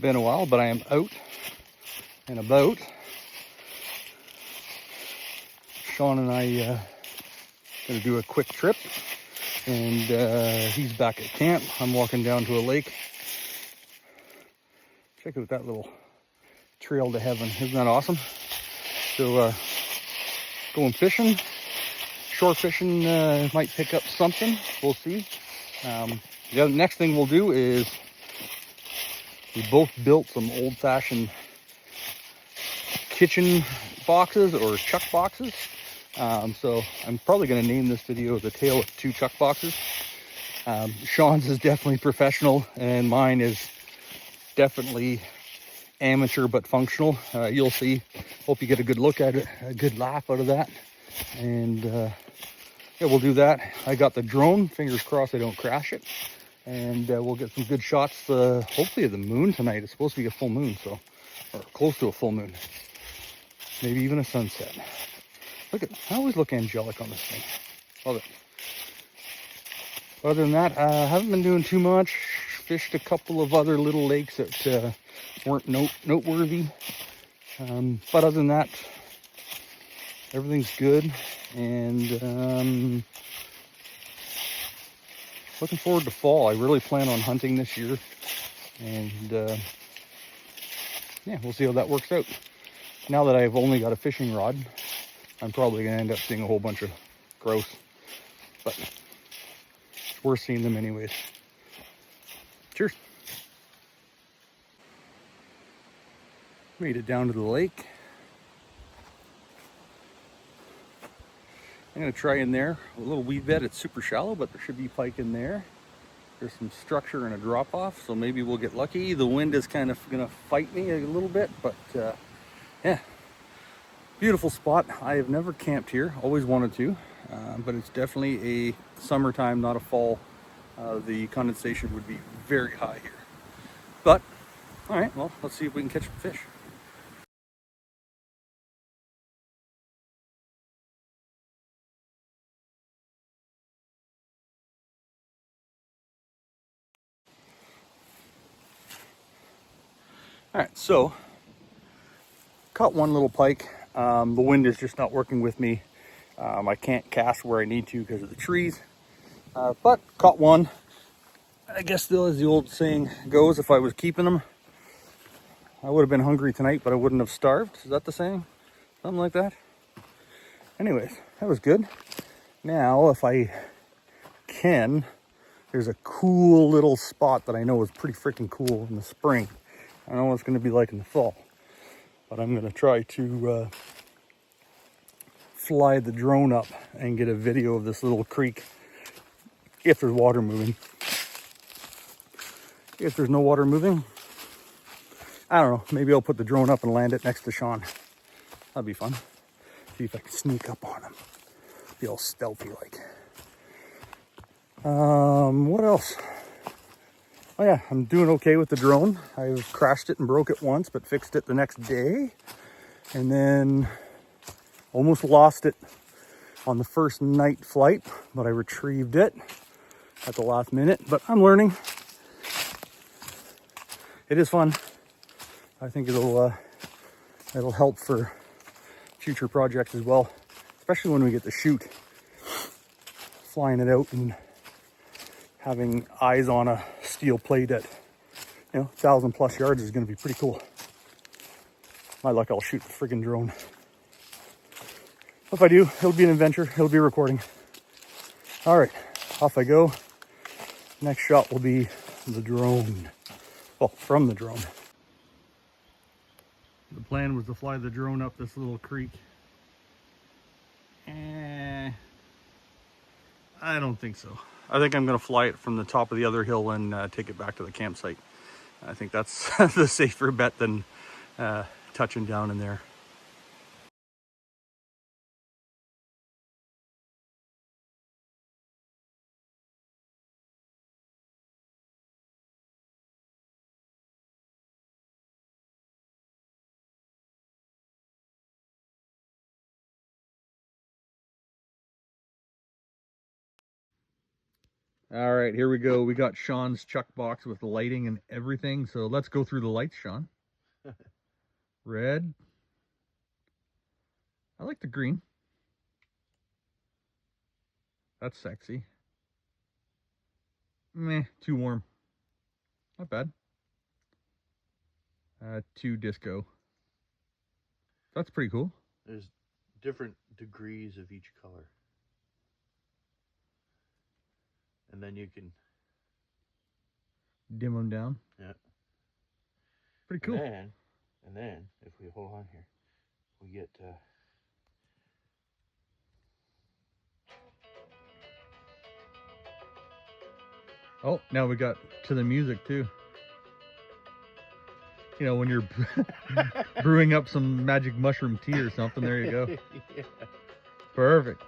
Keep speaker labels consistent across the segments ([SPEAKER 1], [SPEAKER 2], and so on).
[SPEAKER 1] been a while, but I am out and about. Shawn and I gonna do a quick trip, and he's back at camp. I'm walking down to a lake. Check out that little trail to heaven. Isn't that awesome? So going fishing, shore fishing, might pick up something. We'll see. The next thing we'll do is we both built some old-fashioned kitchen boxes or chuck boxes. So I'm probably going to name this video The Tale of Two Chuck Boxes. Shawn's is definitely professional, and mine is definitely amateur but functional. You'll see. Hope you get a good look at it, a good laugh out of that. And yeah, we'll do that. I got the drone. Fingers crossed I don't crash it. And we'll get some good shots, hopefully of the moon tonight. It's supposed to be a full moon, so, or close to a full moon. Maybe even a sunset. Look at, I always look angelic on this thing. Love it. Other than that, I haven't been doing too much. Fished a couple of other little lakes that weren't noteworthy. But other than that, everything's good. And looking forward to fall. I really plan on hunting this year. And yeah, we'll see how that works out. Now that I've only got a fishing rod, I'm probably going to end up seeing a whole bunch of grouse. But it's worth seeing them anyways. Cheers. Made it down to the lake. I'm going to try in there. A little weed bed. It's super shallow, but there should be pike in there. There's some structure and a drop off, so maybe we'll get lucky. The wind is kind of going to fight me a little bit, but yeah. Beautiful spot. I have never camped here. Always wanted to, but it's definitely a summertime, not a fall. The condensation would be very high here. But, all right, well, let's see if we can catch some fish. All right, so caught one little pike. The wind is just not working with me. I can't cast where I need to because of the trees, but caught one. I guess still, as the old saying goes, if I was keeping them, I would have been hungry tonight, but I wouldn't have starved. Is that the saying? Something like that. Anyways, that was good. Now, if I can, there's a cool little spot that I know is pretty freaking cool in the spring. I don't know what it's going to be like in the fall, but I'm going to try to fly the drone up and get a video of this little creek if there's water moving. If there's no water moving, I don't know, maybe I'll put the drone up and land it next to Shawn. That'd be fun. See if I can sneak up on him. Be all stealthy like. What else? Oh yeah, I'm doing okay with the drone. I've crashed it and broke it once, but fixed it the next day. And then almost lost it on the first night flight, but I retrieved it at the last minute. But I'm learning. It is fun. I think it'll help for future projects as well, especially when we get to shoot. Flying it out and having eyes on a steel plate at 1,000+ yards is going to be pretty cool. My luck, I'll shoot the friggin' drone. If I do, it'll be an adventure. It'll be recording. All right, off I go. Next shot will be the drone. Well, from the drone. The plan was to fly the drone up this little creek. I don't think so. I think I'm going to fly it from the top of the other hill and take it back to the campsite. I think that's the safer bet than touching down in there. All right, here we go. We got Shawn's chuck box with the lighting and everything. So let's go through the lights, Shawn. Red. I like the green. That's sexy. Meh, too warm. Not bad. Too disco. That's pretty cool.
[SPEAKER 2] There's different degrees of each color. And then you can
[SPEAKER 1] Dim them down.
[SPEAKER 2] Yeah.
[SPEAKER 1] Pretty cool.
[SPEAKER 2] And then if we hold on here, we get
[SPEAKER 1] Oh, now we got to the music too. You know, when you're brewing up some magic mushroom tea or something, there you go.
[SPEAKER 2] Yeah.
[SPEAKER 1] Perfect.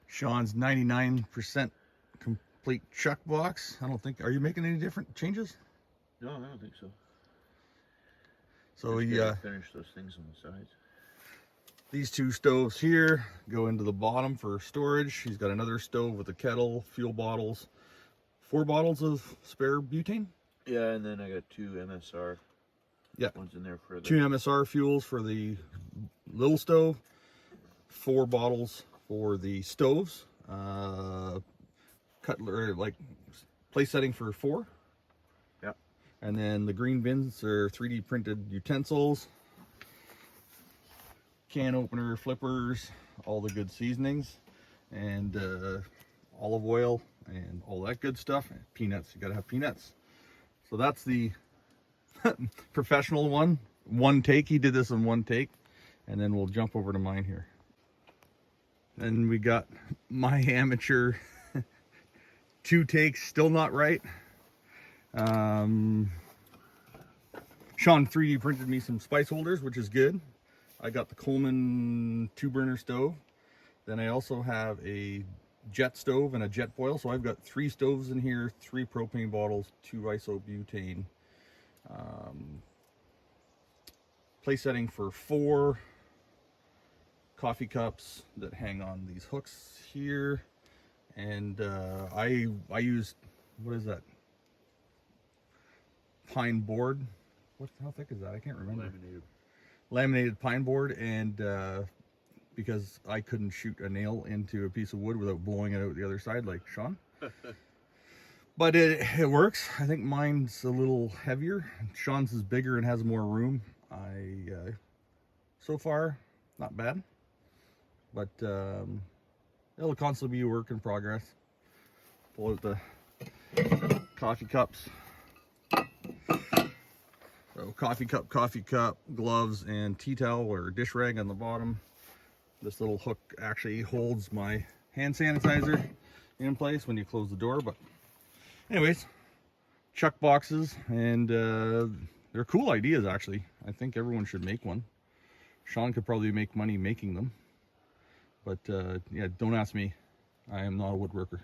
[SPEAKER 1] Shawn's 99% complete chuck box. I don't think, are you making any different changes?
[SPEAKER 2] No, I don't think so.
[SPEAKER 1] So
[SPEAKER 2] finish those things on the sides.
[SPEAKER 1] These two stoves here go into the bottom for storage. He's got another stove with a kettle, fuel bottles, 4 bottles of spare butane.
[SPEAKER 2] Yeah, and then I got 2 MSR.
[SPEAKER 1] Yeah,
[SPEAKER 2] one's in there for the
[SPEAKER 1] 2 MSR fuels for the little stove, 4 bottles for the stoves, cutlery, like place setting for 4.
[SPEAKER 2] Yeah,
[SPEAKER 1] and then the green bins are 3D printed utensils, can opener, flippers, all the good seasonings, and olive oil and all that good stuff. And peanuts, you gotta have peanuts. So that's the professional one take. He did this in 1 take, and then we'll jump over to mine here. And we got my amateur 2 takes, still not right. Shawn 3D printed me some spice holders, which is good. I got the Coleman 2-burner stove. Then I also have a jet stove and a jet boil. So I've got 3 stoves in here, 3 propane bottles, 2 isobutane. Place setting for 4 coffee cups that hang on these hooks here. And I used, what is that? Pine board. How thick is that? I can't remember. Laminated pine board, and because I couldn't shoot a nail into a piece of wood without blowing it out the other side like Shawn. But it works. I think mine's a little heavier. Shawn's is bigger and has more room. So far, not bad. But it'll constantly be a work in progress. Pull out the coffee cups. So coffee cup, gloves, and tea towel or dish rag on the bottom. This little hook actually holds my hand sanitizer in place when you close the door. But anyways, chuck boxes, and they're cool ideas actually. I think everyone should make one. Shawn could probably make money making them. But yeah, don't ask me. I am not a woodworker.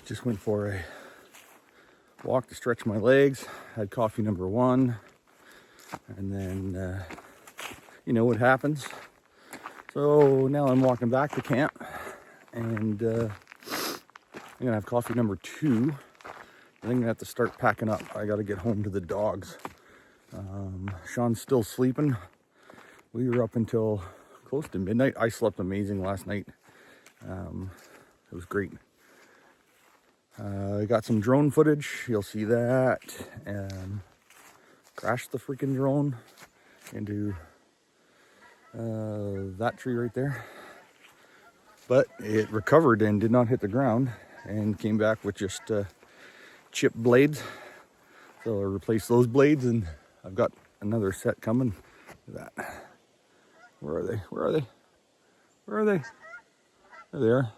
[SPEAKER 1] Just went for a walk to stretch my legs. Had coffee number 1. And then, you know what happens. So now I'm walking back to camp. And I'm going to have coffee number 2. I think I'm going to have to start packing up. I got to get home to the dogs. Sean's still sleeping. We were up until close to midnight. I slept amazing last night. It was great. I got some drone footage. You'll see that. Crashed the freaking drone into that tree right there. But it recovered and did not hit the ground and came back with just chipped blades. So I replaced those blades and I've got another set coming. Look at that. Where are they? Where are they? Where are they? There they are.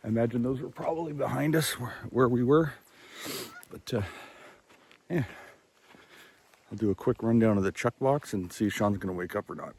[SPEAKER 1] I imagine those were probably behind us where we were. But yeah, I'll do a quick rundown of the Chuckbox and see if Sean's going to wake up or not.